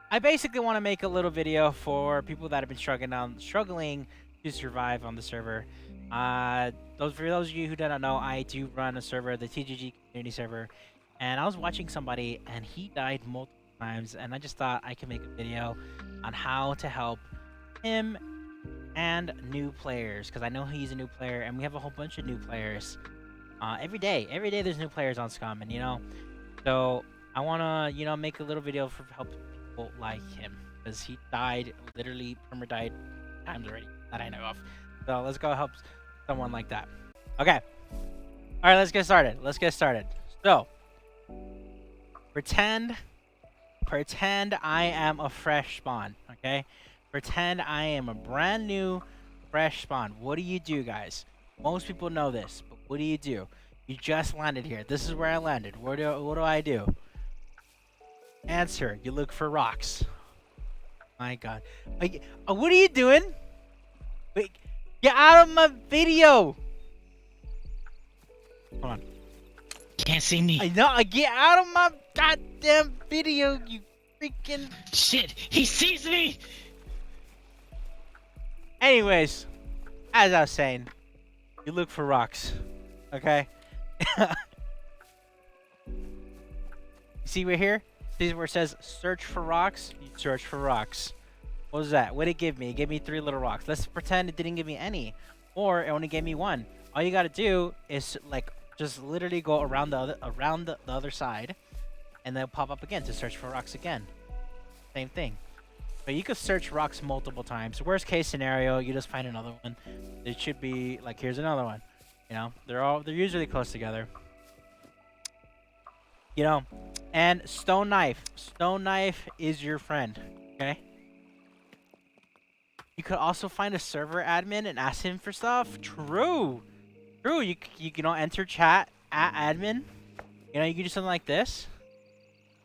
I basically want to make a little video for people that have been struggling to survive on the server. For those of you who do not know, I do run a server, the TGG community server, and I was watching somebody and he died multiple times, and I just thought I could make a video on how to help him and new players, because I know he's a new player, and we have a whole bunch of new players. Every day there's new players on SCUM, and so I wanna make a little video for help people like him, because he died, literally perma died times already that I know of. So let's go help someone like that. Okay. All right, let's get started. So pretend I am a fresh spawn. Okay. Pretend I am a brand new fresh spawn. What do you do, guys? Most people know this, but what do? You just landed here. This is where I landed. What do I do? Answer. You look for rocks. My God. What are you doing? Wait, get out of my video. Hold on. Can't see me. I know. Get out of my goddamn video, you freaking... Shit, he sees me! Anyways, as I was saying, you look for rocks. Okay? See right here? See where it says search for rocks? You search for rocks. What was that? What did it give me? It gave me 3 little rocks. Let's pretend it didn't give me any. Or it only gave me 1. All you gotta do is like just literally go around the other side, and they'll pop up again to search for rocks again. Same thing. But you could search rocks multiple times. Worst case scenario, you just find another one. It should be like, here's another one. They're usually close together. And stone knife. Stone knife is your friend. Okay. You could also find a server admin and ask him for stuff. True. You enter chat at admin. You can do something like this.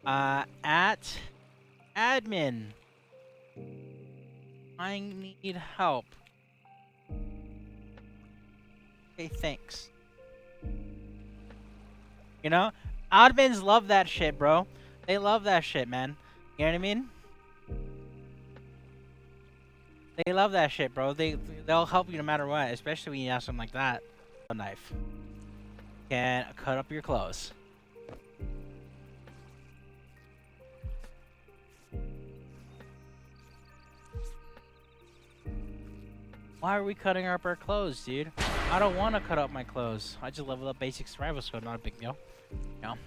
At admin, I need help. Okay, thanks. Admins love that shit, bro. They love that shit, man. You know what I mean? They love that shit, bro. They'll help you no matter what, especially when you ask them like that. A knife can cut up your clothes. Why are we cutting up our clothes, dude? I don't want to cut up my clothes. I just leveled up basic survival skill, not a big deal.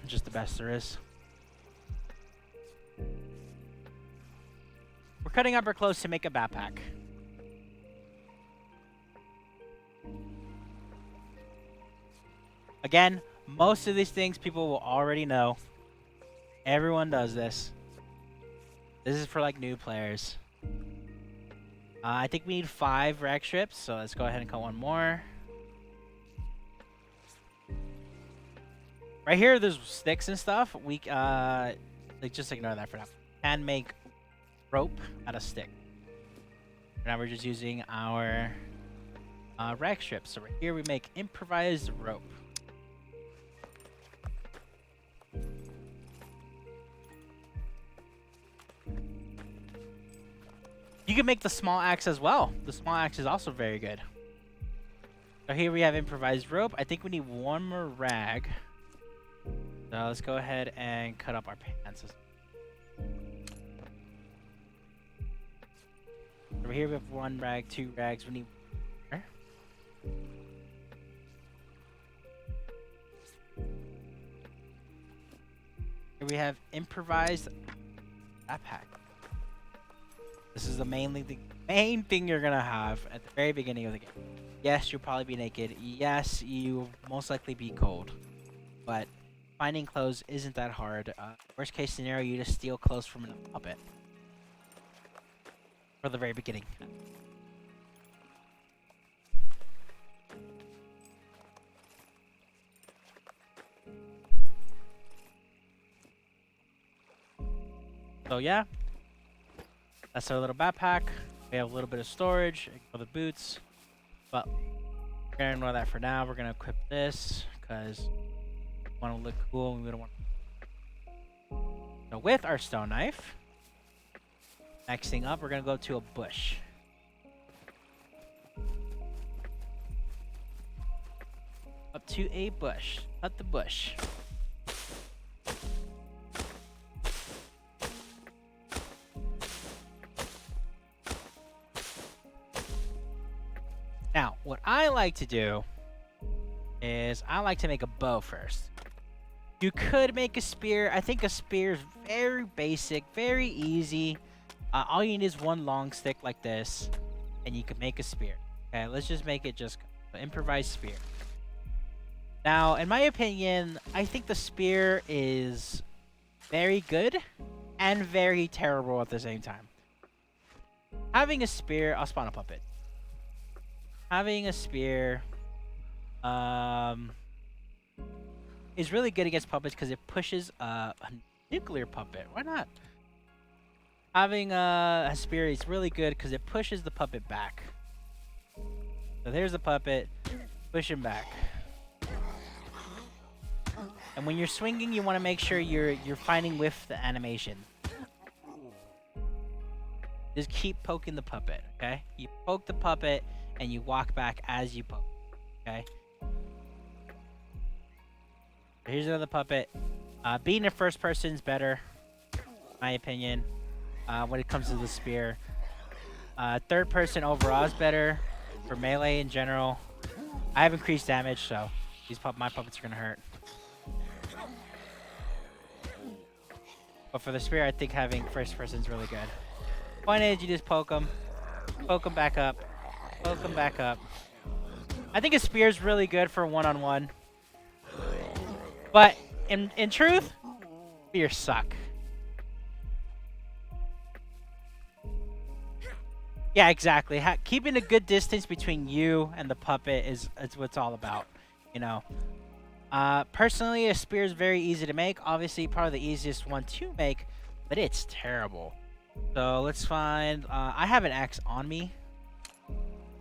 Just the best there is. We're cutting up our clothes to make a backpack. Again, most of these things people will already know. Everyone does this. This is for like new players. I think we need 5 rag strips, so let's go ahead and cut one more. Right here, there's sticks and stuff. We just ignore that for now. Can make rope out of stick. Now we're just using our rag strips. So right here we make improvised rope. You can make the small axe as well. The small axe is also very good. So here we have improvised rope. I think we need 1 more rag. So let's go ahead and cut up our pants. Over here we have 1 rag, 2 rags. We need more. Here we have improvised backpack. This is the main thing you're gonna have at the very beginning of the game. Yes, you'll probably be naked. Yes, you'll most likely be cold. But finding clothes isn't that hard. Worst case scenario, you just steal clothes from an puppet. For the very beginning. So yeah. That's our little backpack. We have a little bit of storage for the boots, but we're gonna ignore that for now. We're gonna equip this because we want to look cool and we don't want. So with our stone knife, Next thing up, we're gonna go to a bush. Up to a bush. Cut the bush. Now, what I like to do is I like to make a bow first. You could make a spear. I think a spear is very basic, very easy. All you need is one long stick like this, and you can make a spear. Okay, let's just make it just an improvised spear. Now, in my opinion, I think the spear is very good and very terrible at the same time. Having a spear, I'll spawn a puppet. Having a spear, is really good against puppets because it pushes a nuclear puppet. Why not? Having a spear is really good because it pushes the puppet back. So there's the puppet, push him back. And when you're swinging, you want to make sure you're finding with the animation. Just keep poking the puppet, okay? You poke the puppet and you walk back as you poke, okay? Here's another puppet. Being in first person is better, in my opinion, when it comes to the spear. Third person overall is better for melee in general. I have increased damage, so my puppets are gonna hurt. But for the spear, I think having first person is really good. Point is, you just poke them back up, poke them back up. I think a spear is really good for one-on-one. But in truth, spears suck. Yeah, exactly. Keeping a good distance between you and the puppet is what it's all about, you know. Personally, a spear is very easy to make. Obviously, probably the easiest one to make, but it's terrible. So let's find. I have an axe on me.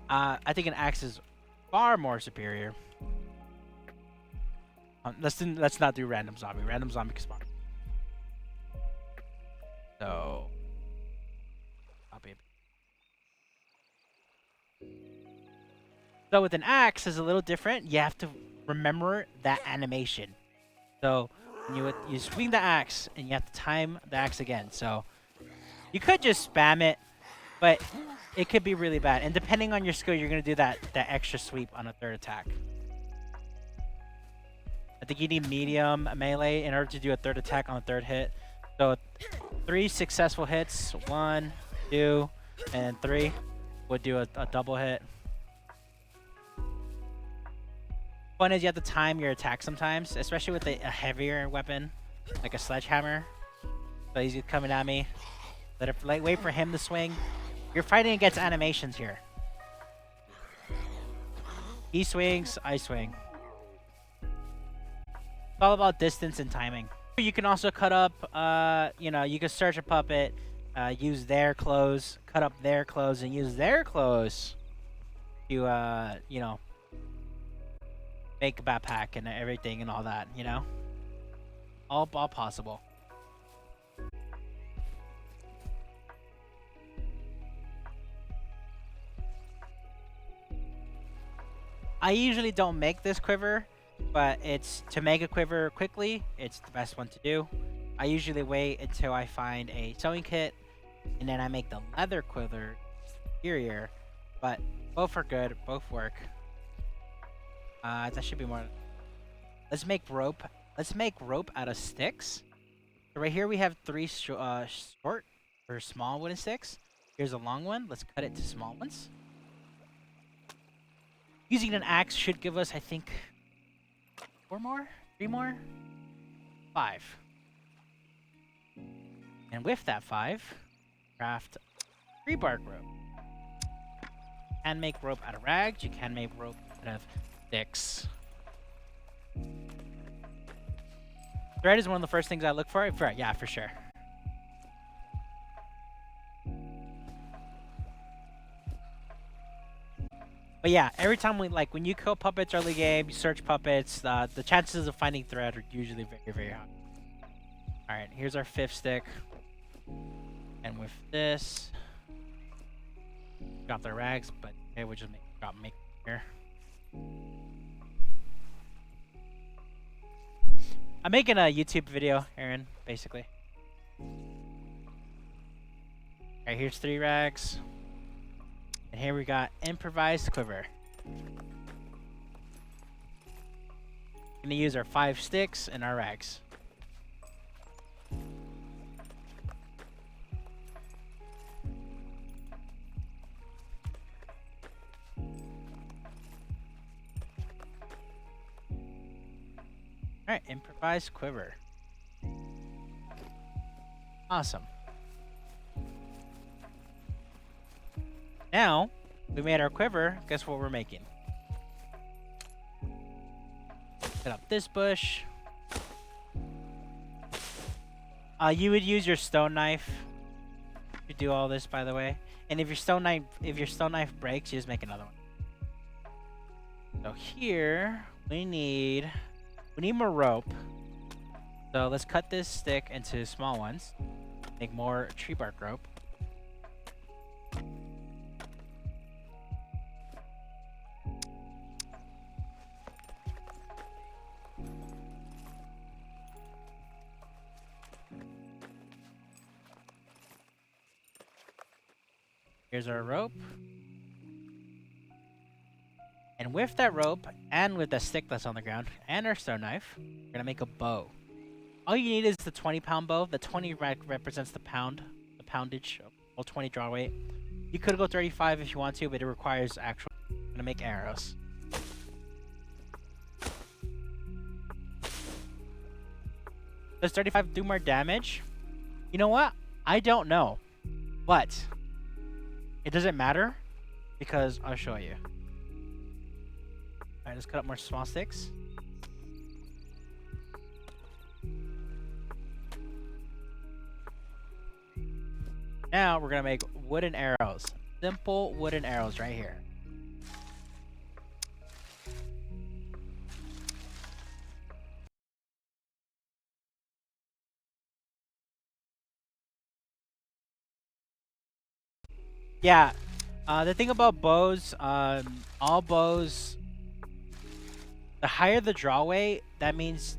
I think an axe is far more superior. Let's not do random zombie. Random zombie can spawn. So, so with an axe is a little different. You have to remember that animation. So when you swing the axe and you have to time the axe again. So you could just spam it, but it could be really bad. And depending on your skill, you're gonna do that extra sweep on a third attack. I think you need medium melee in order to do a third attack on a third hit. So 3 successful hits, 1, 2, and 3 would do a double hit. One is you have to time your attack sometimes, especially with a heavier weapon, like a sledgehammer. So he's coming at me. Wait for him to swing. You're fighting against animations here. He swings, I swing. It's all about distance and timing. You can also cut up, you know, you can search a puppet, use their clothes, cut up their clothes, and use their clothes to, you know, make a backpack and everything and all that, you know? All possible. I usually don't make this quiver, but it's to make a quiver quickly, it's the best one to do. I usually wait until I find a sewing kit, and then I make the leather quiver superior, but both are good, both work. That should be more. Let's make rope. Let's make rope out of sticks. So right here we have 3 short or small wooden sticks. Here's a long one. Let's cut it to small ones. Using an axe should give us, I think, 4 more? 3 more? 5. And with that 5, craft 3 bark rope. You can make rope out of rags. You can make rope out of sticks. Thread is one of the first things I look for. Yeah, for sure. But yeah, every time when you kill puppets early game, you search puppets, the chances of finding thread are usually very, very high. Alright, here's our 5th stick. And with this. Drop their rags, but okay, we'll just make here. I'm making a YouTube video, Aaron, basically. Alright, here's 3 rags. And here we got improvised quiver. Gonna use our 5 sticks and our rags. Alright, improvised quiver. Awesome. Now, we made our quiver. Guess what we're making? Set up this bush. You would use your stone knife to do all this, by the way. And if your stone knife breaks, you just make another one. So here we need more rope. So let's cut this stick into small ones. Make more tree bark rope. Here's our rope. And with that rope, and with the stick that's on the ground, and our stone knife, we're gonna make a bow. All you need is the 20-pound bow. The 20 represents the poundage, well, 20 draw weight. You could go 35 if you want to, but it requires actual. I'm gonna make arrows. Does 35 do more damage? You know what? I don't know, but it doesn't matter because I'll show you. Alright, let's cut up more small sticks. Now we're gonna make wooden arrows. Simple wooden arrows right here. Yeah, the thing about bows, all bows, the higher the draw weight, that means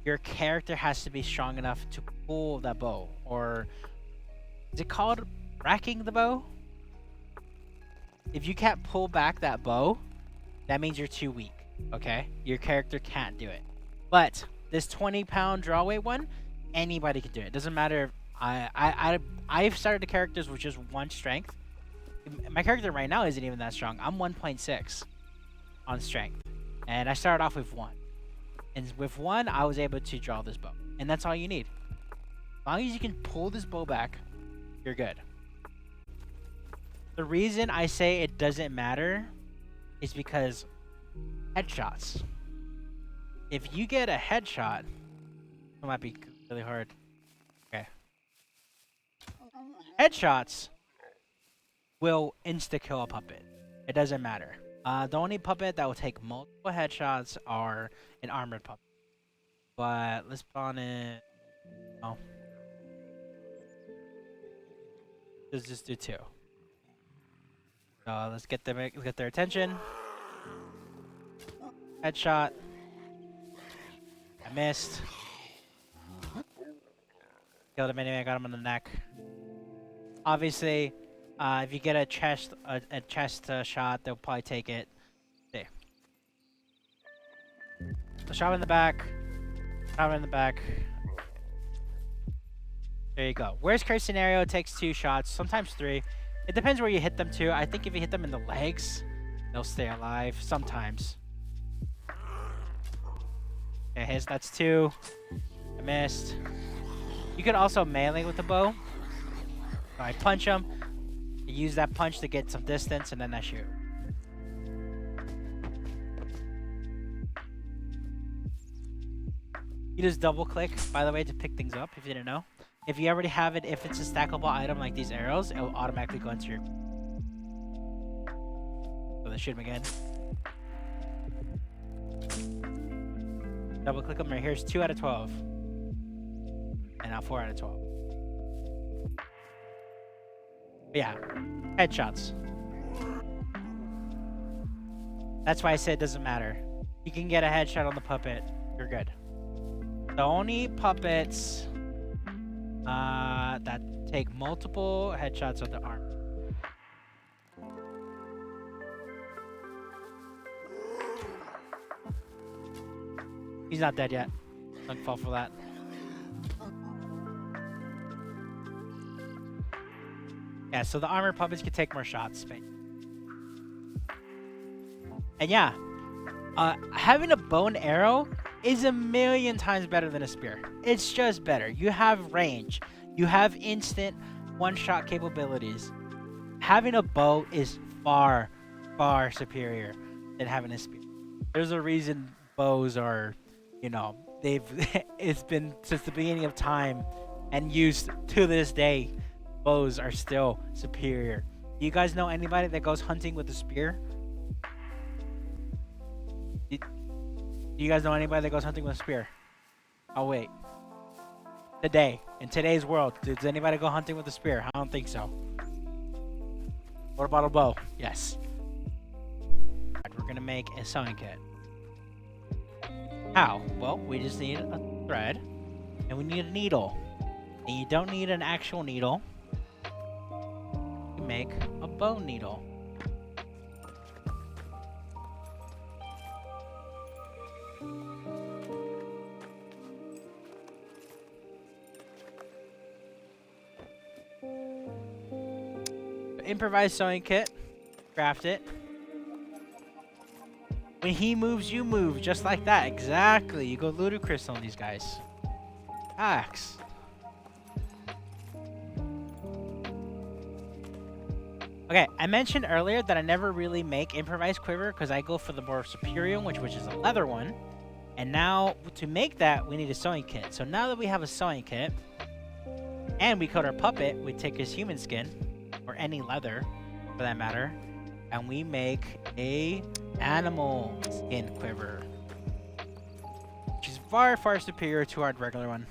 your character has to be strong enough to pull that bow. Or is it called racking the bow? If you can't pull back that bow, that means you're too weak, okay? Your character can't do it. But this 20-pound draw weight one, anybody can do it. Doesn't matter if I've started the characters with just 1 strength. My character right now isn't even that strong. I'm 1.6 on strength, and I started off with 1. And with 1, I was able to draw this bow, and that's all you need. As long as you can pull this bow back, you're good. The reason I say it doesn't matter is because headshots. If you get a headshot, it might be really hard. Okay. Headshots will insta-kill a puppet. It doesn't matter. The only puppet that will take multiple headshots are an armored puppet. But let's spawn it. Oh. Let's just do 2. So let's get their attention. Headshot. I missed. Killed him anyway. I got him on the neck. Obviously, if you get a chest shot, they'll probably take it. See. So shot in the back. Shot in the back. There you go. Worst case scenario, it takes 2 shots, sometimes 3. It depends where you hit them to. I think if you hit them in the legs, they'll stay alive. Sometimes. Okay, that's 2. I missed. You can also melee with the bow. So I punch them. You use that punch to get some distance, and then I shoot. You just double click, by the way, to pick things up if you didn't know. If you already have it, if it's a stackable item like these arrows, it will automatically go into your... So let's shoot him again. Double click them right here. Here's 2 out of 12. And now 4 out of 12. Yeah, headshots. That's why I said it doesn't matter. You can get a headshot on the puppet, you're good. The only puppets that take multiple headshots on the arm. He's not dead yet. Don't fall for that. Yeah, so the armor puppets can take more shots. And yeah, having a bow and arrow is a million times better than a spear. It's just better. You have range. You have instant one-shot capabilities. Having a bow is far, far superior than having a spear. There's a reason bows are, you know, it's been since the beginning of time and used to this day. Bows are still superior. Do you guys know anybody that goes hunting with a spear? Do you guys know anybody that goes hunting with a spear? Oh wait. Today, in today's world, does anybody go hunting with a spear? I don't think so. What about a bow? Yes. We're gonna make a sewing kit. How? Well, we just need a thread, and we need a needle. And you don't need an actual needle. You make a bone needle. Improvised sewing kit. Craft it. When he moves, you move. Just like that. Exactly. You go ludicrous on these guys. Axe. Okay, I mentioned earlier that I never really make improvised quiver because I go for the more superior one, which is a leather one. And now, to make that, we need a sewing kit. So now that we have a sewing kit, and we coat our puppet, we take his human skin, or any leather, for that matter, and we make a animal skin quiver, which is far, far superior to our regular one.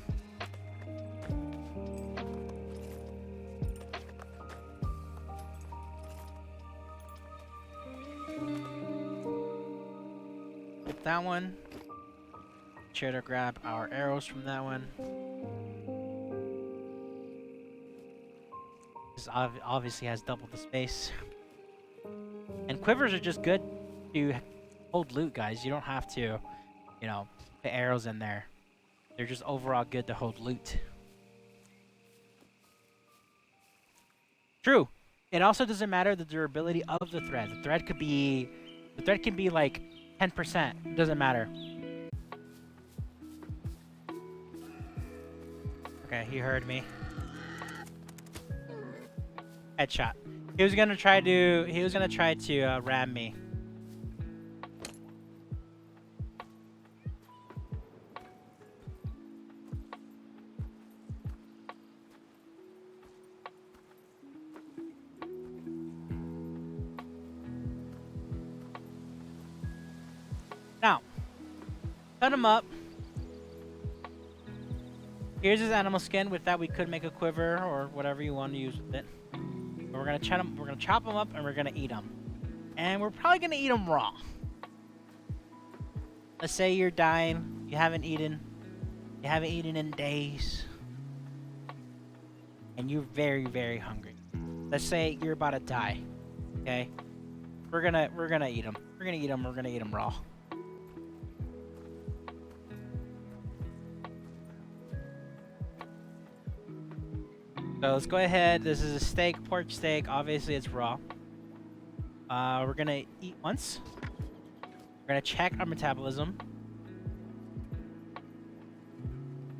With that one, try to grab our arrows from that one. This obviously has double the space. And quivers are just good to hold loot, guys. You don't have to, you know, put arrows in there. They're just overall good to hold loot. True. It also doesn't matter the durability of the thread. The thread can be like 10%. It doesn't matter. Okay, he heard me. Headshot. He was gonna try to ram me. Now, cut him up. Here's his animal skin. With that, we could make a quiver or whatever you want to use with it. We're gonna chop them up and we're gonna eat them. And we're probably gonna eat them raw. Let's say you're dying, you haven't eaten in days, and you're very, very hungry. Let's say you're about to die. Okay, we're gonna eat them. We're gonna eat them raw. So let's go ahead. This is a steak, pork steak. Obviously, it's raw. We're gonna eat once. We're gonna check our metabolism.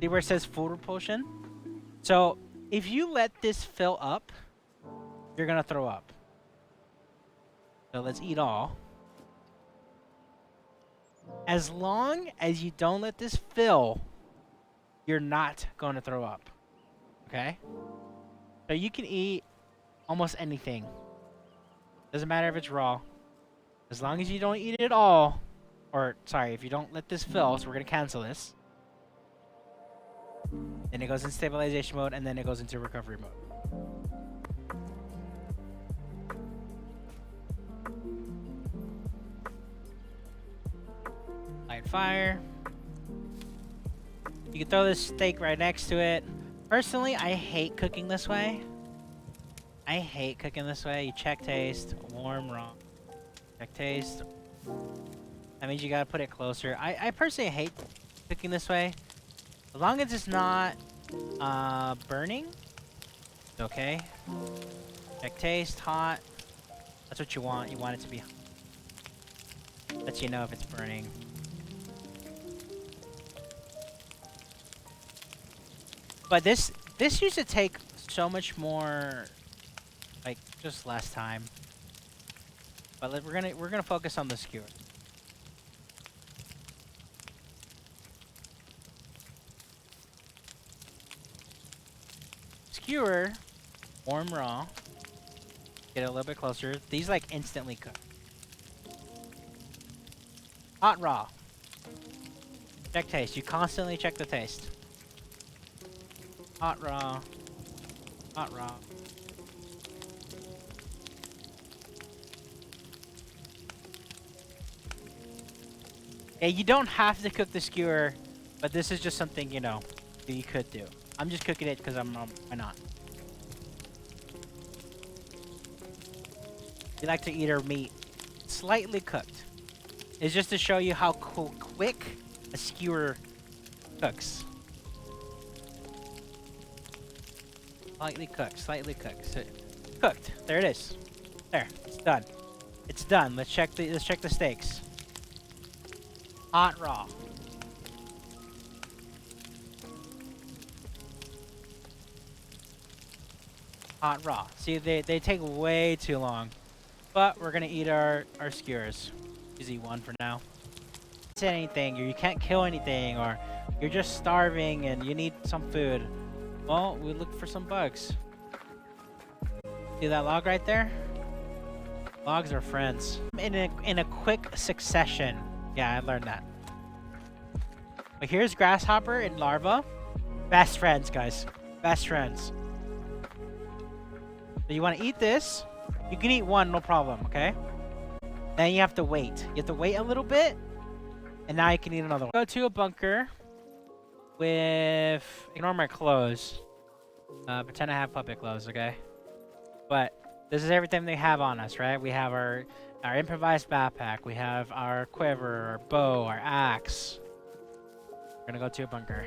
See where it says food repulsion? So if you let this fill up, you're gonna throw up. So let's eat all. As long as you don't let this fill, you're not gonna throw up. Okay? So you can eat almost anything. Doesn't matter if it's raw. As long as you don't eat it all, or sorry, if you don't let this fill, so we're gonna cancel this. Then it goes in stabilization mode, and then it goes into recovery mode. fire. You can throw this steak right next to it. Personally, I hate cooking this way. I hate cooking this way. You check taste, warm, raw. Check taste. That means you gotta put it closer. I personally hate cooking this way. As long as it's not burning, it's okay. Check taste, hot. That's what you want. You want it to be hot. Lets you know if it's burning. But this used to take so much more, like just less time. But we're gonna focus on the skewer. Skewer, warm raw. Get it a little bit closer. These like instantly cook. Hot raw. Check taste. You constantly check the taste. Hot raw. Hot raw. Yeah, you don't have to cook the skewer, but this is just something, you know, that you could do. I'm just cooking it because why not? We like to eat our meat slightly cooked. It's just to show you how quick a skewer cooks. Slightly cooked, slightly cooked. So, cooked. There it is. There. It's done. It's done. Let's check the steaks. Hot raw. Hot raw. See, they take way too long. But we're gonna eat our skewers. Easy one for now. Say anything, or you can't kill anything, or you're just starving and you need some food. Well, we look for some bugs. See that log right there? Logs are friends. In a quick succession. Yeah, I learned that. But here's grasshopper and larva. Best friends, guys. Best friends. So you want to eat this. You can eat one, no problem, okay? Then you have to wait. You have to wait a little bit. And now you can eat another one. Go to a bunker with... Ignore my clothes. Pretend I have puppet clothes, okay? But this is everything they have on us, right? We have our improvised backpack. We have our quiver, our bow, our axe. We're gonna go to a bunker.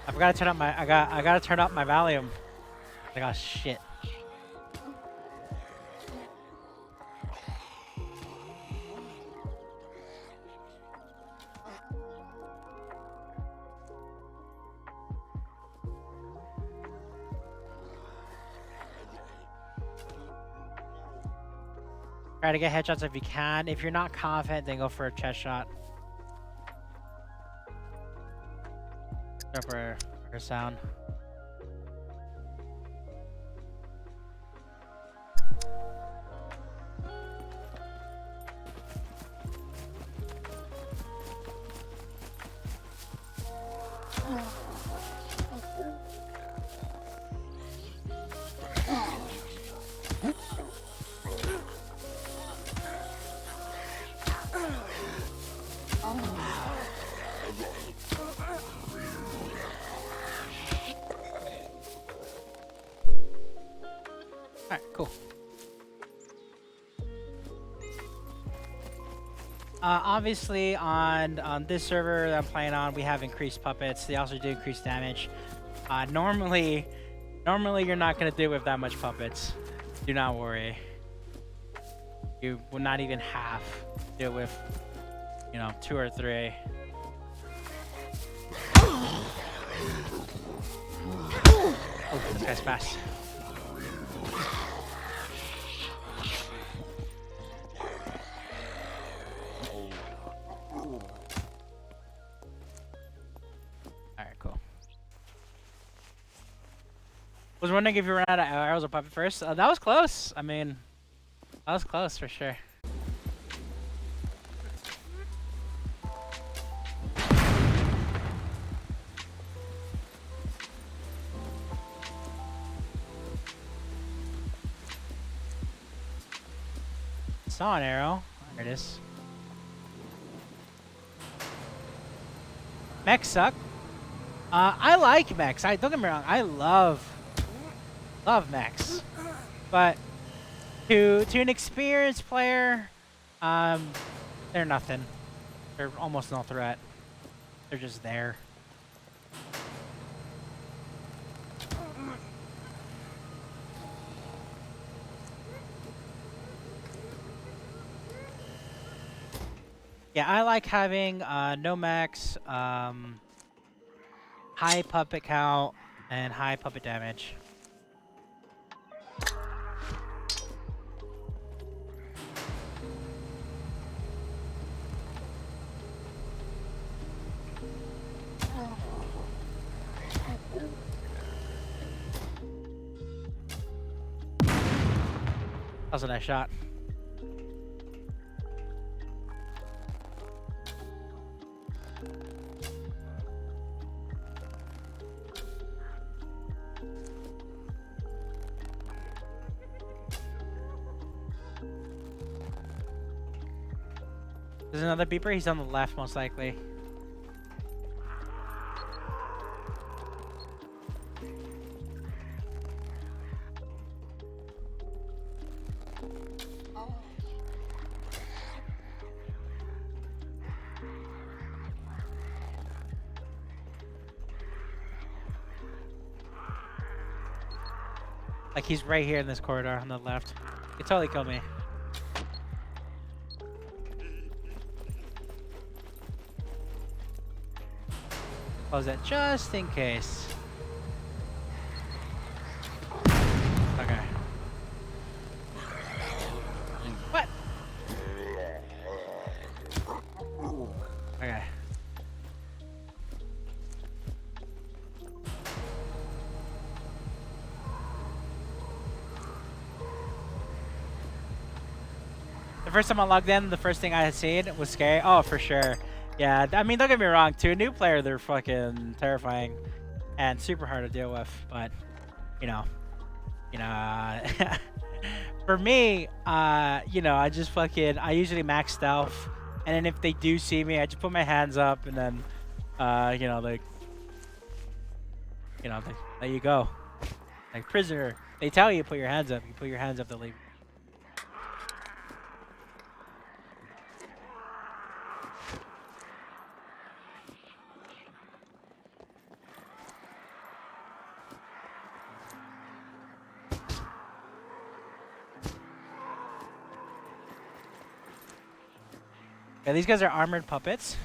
I forgot to turn up my I gotta turn up my volume. I got shit. Try to get headshots if you can. If you're not confident, then go for a chest shot. Go for her sound. Alright, cool. Obviously, on this server that I'm playing on, we have increased puppets. They also do increase damage. Normally you're not gonna do with that much puppets. Do not worry. You will not even half do with, you know, 2 or 3. Oh, this guy's fast. Alright, cool. Was wondering if you ran out of arrows or puppet first. That was close. I mean, that was close for sure. Saw an arrow. There it is. Mechs suck. I like mechs. Don't get me wrong. I love mechs, but to an experienced player, they're nothing. They're almost no threat. They're just there. Yeah, I like having no max, high puppet count, and high puppet damage. That was a nice shot. There's another beeper. He's on the left, most likely. Like he's right here in this corridor on the left. He totally killed me. Close that just in case. Okay. What? Okay. The first time I logged in, the first thing I had seen was scary. Oh, for sure. Yeah, I mean, don't get me wrong. To a new player, they're fucking terrifying and super hard to deal with. But, you know, for me, I just fucking, I usually max stealth, and then if they do see me, I just put my hands up, and then, there you go. Like prisoner, they tell you put your hands up. You put your hands up, they'll leave. Yeah, these guys are armored puppets.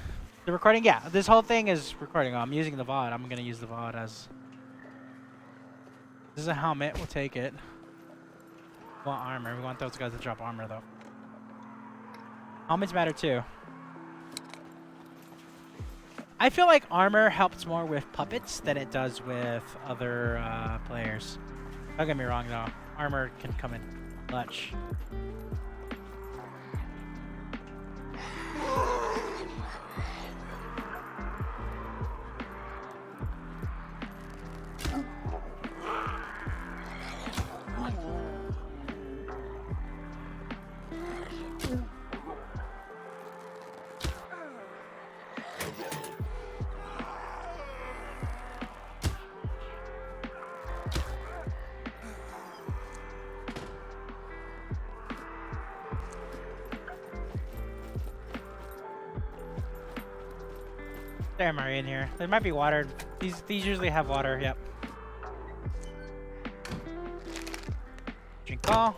The recording, yeah, this whole thing is recording. I'm using the VOD. I'm gonna use the VOD as. This is a helmet. We'll take it. We want armor. We want those guys to drop armor though. Helmets matter too. I feel like armor helps more with puppets than it does with other players. Don't get me wrong though. Armor can come in clutch. There am I in here. There might be water. These usually have water, yep. Drink all.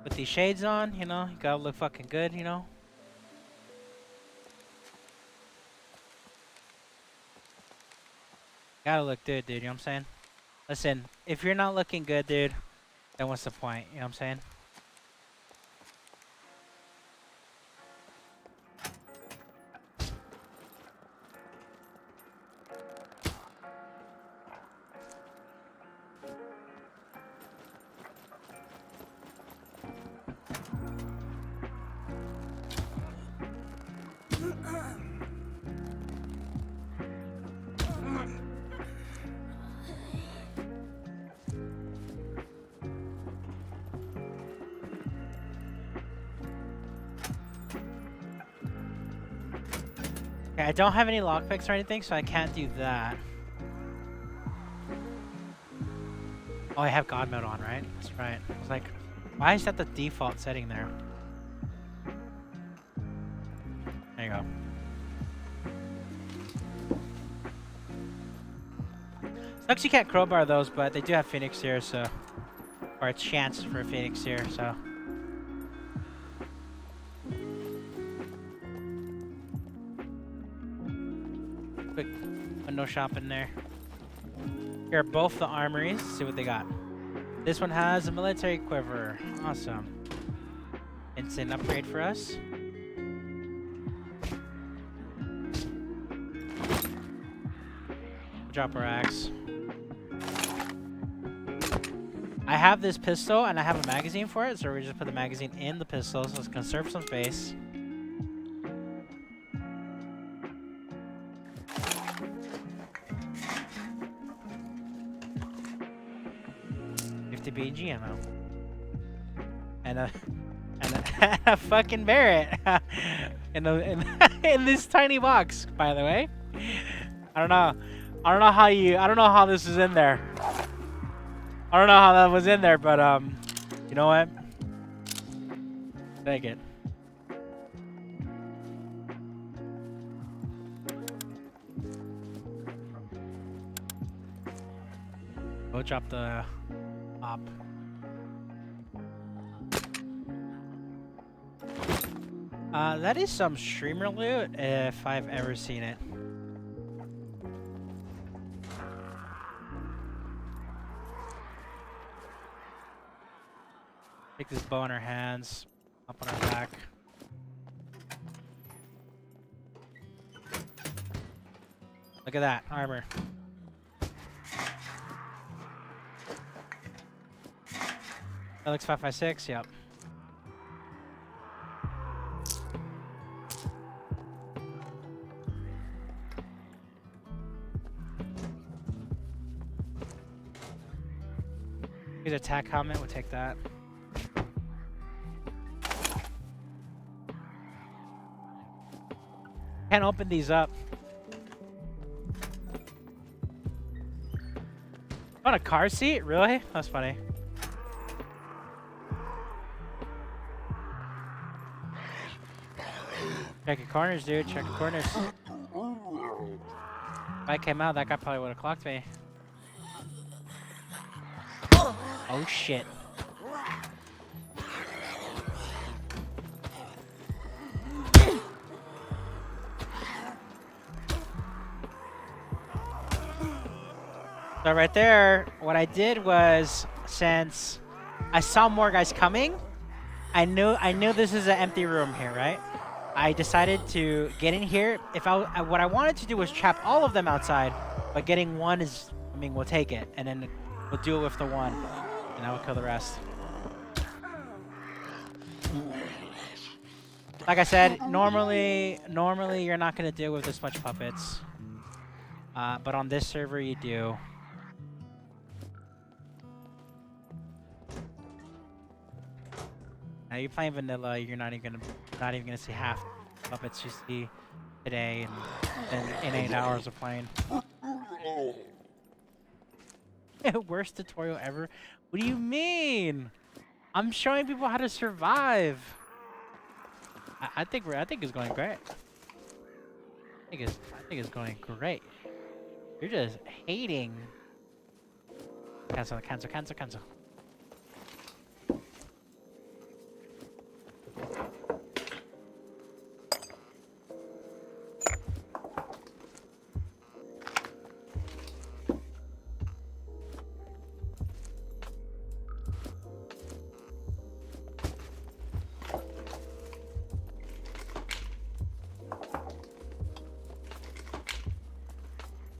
Put these shades on, you gotta look fucking good, Gotta look good, dude. You know what I'm saying? Listen, if you're not looking good, dude, then what's the point? You know what I'm saying? Okay, I don't have any lockpicks or anything, so I can't do that. Oh, I have God mode on, right? That's right. I was like, why is that the default setting there? There you go. Sucks you can't crowbar those, but they do have Phoenix here, so... Or a chance for a Phoenix here, so... Quick window shop in there. Here are both the armories. Let's see what they got. This one has a military quiver. Awesome. Instant upgrade for us. Drop our axe. I have this pistol and I have a magazine for it, so we just put the magazine in the pistol, so let's conserve some space. BG ammo. And a fucking Barrett in this tiny box, by the way. I don't know how this is in there. I don't know how that was in there, but you know what? Take it. Go drop the op. That is some streamer loot if I've ever seen it. Take this bow in our hands, up on our back. Look at that armor. That looks 556, yep. Here's a attack helmet, we'll take that. Can't open these up. On a car seat? Really? That's funny. Check your corners, dude. Check your corners. If I came out, that guy probably would have clocked me. Oh shit. So right there, what I did was, since I saw more guys coming, I knew this is an empty room here, right? I decided to get in here. What I wanted to do was trap all of them outside, but getting one is, I mean, we'll take it, and then we'll deal with the one, and I will kill the rest. Like I said, normally you're not gonna deal with this much puppets, but on this server you do. Now you're playing vanilla, you're not even gonna see half the puppets you see today in 8 hours of playing. Worst tutorial ever? What do you mean? I'm showing people how to survive. I think it's going great. I think it's going great. You're just hating. Cancel.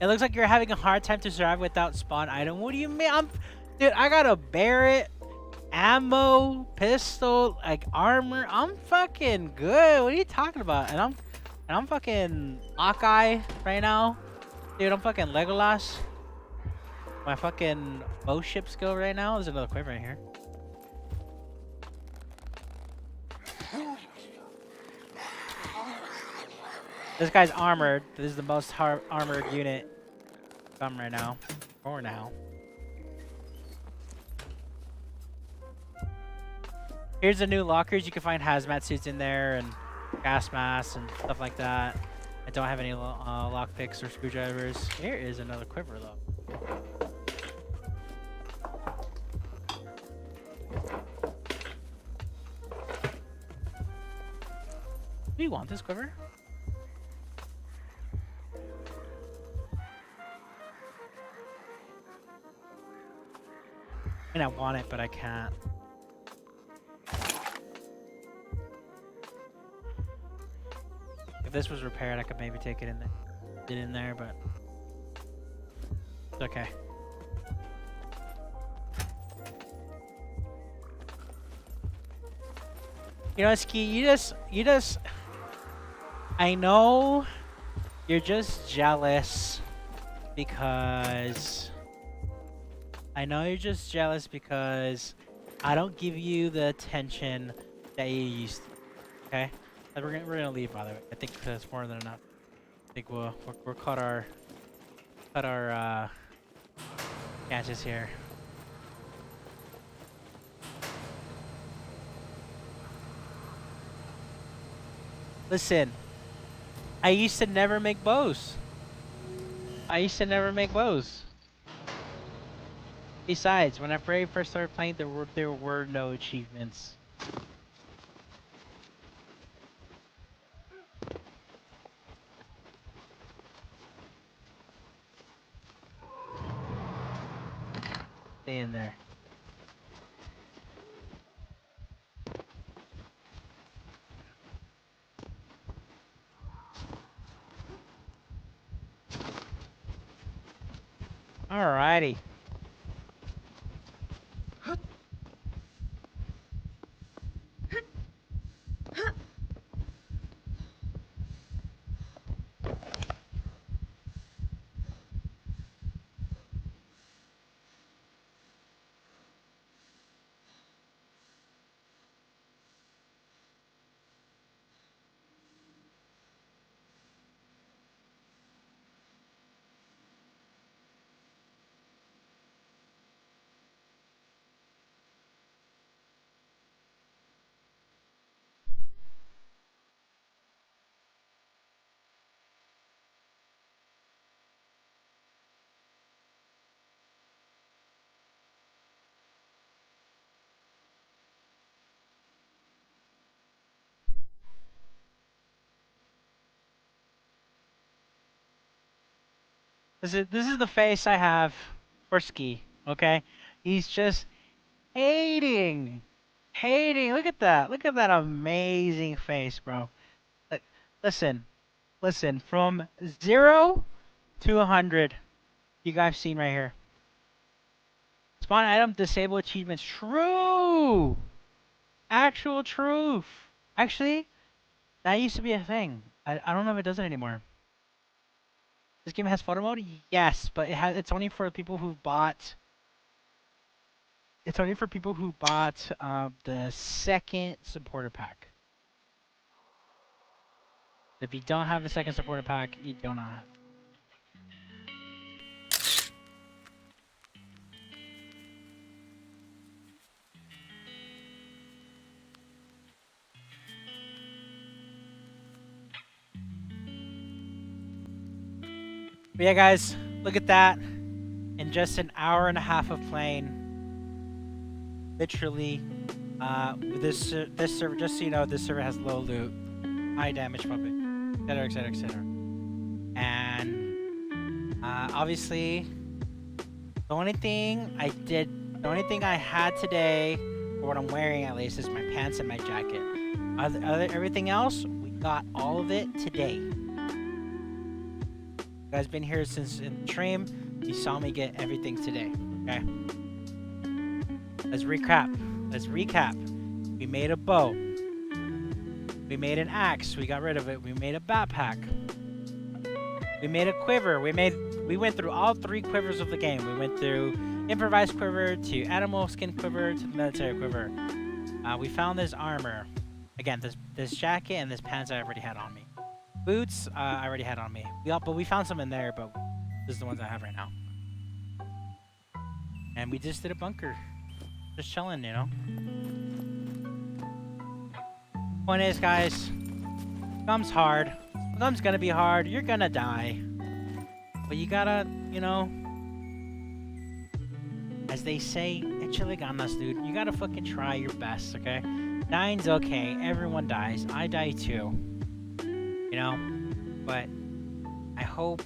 It looks like you're having a hard time to survive without spawn item. What do you mean? Dude, I got a Barrett, ammo, pistol, like armor. I'm fucking good. What are you talking about? And I'm fucking Hawkeye right now. Dude, I'm fucking Legolas. My fucking bow ship skill right now. There's another quiver right here. This guy's armored. This is the most armored unit come right now. For now. Here's the new lockers. You can find hazmat suits in there and gas masks and stuff like that. I don't have any lock picks or screwdrivers. Here is another quiver though. Do you want this quiver? I mean, I want it, but I can't. If this was repaired, I could maybe take it in there. Get in there, but it's okay. You know, Ski, you just. I know you're just jealous because. I know you're just jealous because I don't give you the attention that you used to. Okay, we're gonna leave, by the way. I think that's more than enough. I think we'll cut our chances here. Listen, I used to never make bows. Besides, when I very first started playing, there were no achievements. Stay in there. Alrighty. This is the face I have for Ski. Okay, he's just hating. Look at that. Look at that amazing face, bro. Like, listen. From 0 to 100, you guys seen right here. Spawn item disable achievements. True. Actual truth. Actually, that used to be a thing. I don't know if it does it anymore. This game has photo mode? Yes, but it's only for people who bought. It's only for people who bought the second supporter pack. If you don't have the second supporter pack, you do not have. But yeah, guys, look at that. In just an hour and a half of playing, literally, this server, just so you know, this server has low loot, high damage pumping, etc, etc, etc. And obviously, the only thing I had today, or what I'm wearing at least, is my pants and my jacket. Everything else, we got all of it today. You guys been here since in the stream. You saw me get everything today. Okay. Let's recap. Let's recap. We made a bow. We made an axe. We got rid of it. We made a backpack. We made a quiver. We went through all 3 quivers of the game. We went through improvised quiver to animal skin quiver to military quiver. We found this armor. Again, this jacket and this pants I already had on me. Boots I already had on me. But we found some in there, but this is the ones I have right now. And we just did a bunker. Just chilling, you know? Point is, guys, SCUM's hard. SCUM's gonna be hard. You're gonna die. But you gotta, you know, as they say, échale ganas, dude. You gotta fucking try your best, okay? Dying's okay. Everyone dies. I die too. You know? But I hope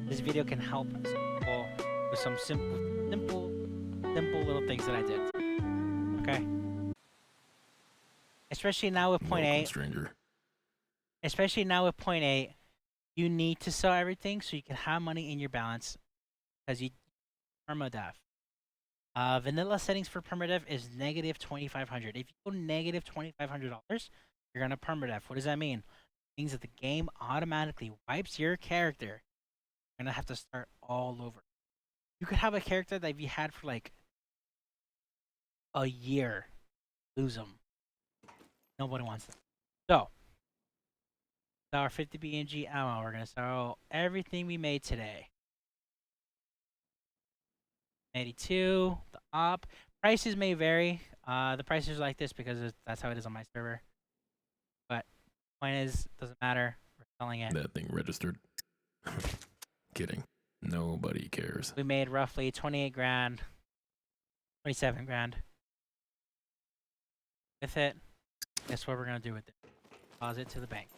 this video can help people with some simple little things that I did. Okay? Especially now with 0.8. Stranger. Especially now with 0.8, you need to sell everything so you can have money in your balance because you permadeath. Vanilla settings for permadeath is negative 2,500. If you go negative $2,500, you're gonna permadeath. What does that mean? It means that the game automatically wipes your character. You're gonna have to start all over. You could have a character that you had for like a year, lose them. Nobody wants them. So, our 50 BNG ammo. We're gonna sell everything we made today. 82. The op prices may vary. The prices are like this because that's how it is on my server. But point is, doesn't matter. We're selling it. That thing registered. Kidding. Nobody cares. We made roughly 28 grand, 27 grand. With it, guess what we're gonna do with it? Deposit to the bank.